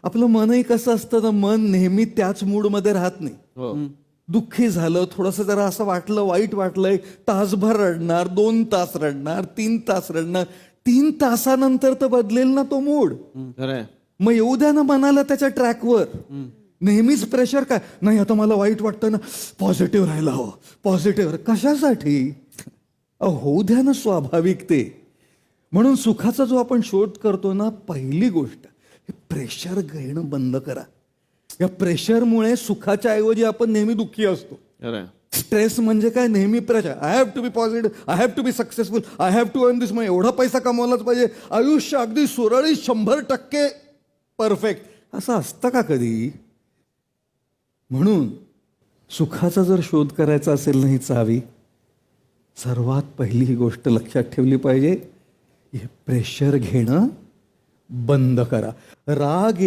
आपलं मनही कसं असतं ना, मन नेहमी त्याच मूडमध्ये राहत नाही. हो. दुःखी झालं, थोडंसं जरा असं वाटलं, वाईट वाटलंय, तासभर रडणार, 2 तास रडणार, 3 तास रडणार. 3 तासानंतर तर बदलेल ना तो मूड. खरंय. मग येऊ द्या ना मनाला त्याच्या ट्रॅकवर. नेहमीच प्रेशर काय नाही, आता मला वाईट वाटतं ना, पॉझिटिव्ह राहायला हवं, पॉझिटिव्ह. कशासाठी? होऊ द्या ना स्वाभाविक ते. म्हणून सुखाचा जो आपण शोध करतो ना, पहिली गोष्ट हे प्रेशर घेणं बंद करा. या प्रेशरमुळे सुखाच्या ऐवजी आपण नेहमी दुःखी असतो. खरंय. स्ट्रेस म्हणजे काय? नेहमी pressure. I have to be positive, I have to be successful, I have to earn this, मग एवढा पैसा कमवलाच पाहिजे, आयुष्य अगदी सुरळीत 100% परफेक्ट. असं असतं का कधी? म्हणून सुखाचा जर शोध करायचा असेल ना, ही चावी, सर्वात पहिली ही गोष्ट लक्षात ठेवली पाहिजे, हे प्रेशर घेणं बंद करा. राग